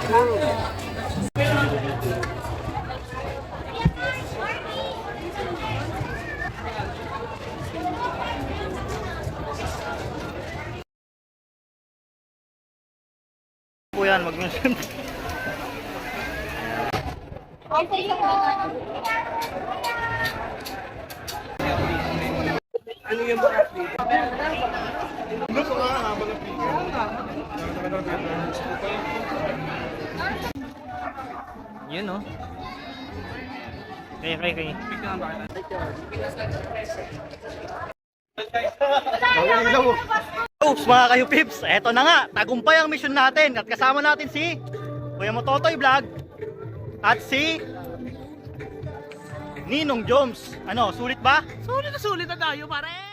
Po yan, mag-mention. Ano yung mga dito? Ano pa nga habang ang pizza? Yun no. Okay. Oops, mga kayo-pips, eto na nga, tagumpay ang mission natin at kasama natin si Kuya Mototoy Vlog at si Ninong Joms. Ano, sulit ba? Sulit na tayo, pare!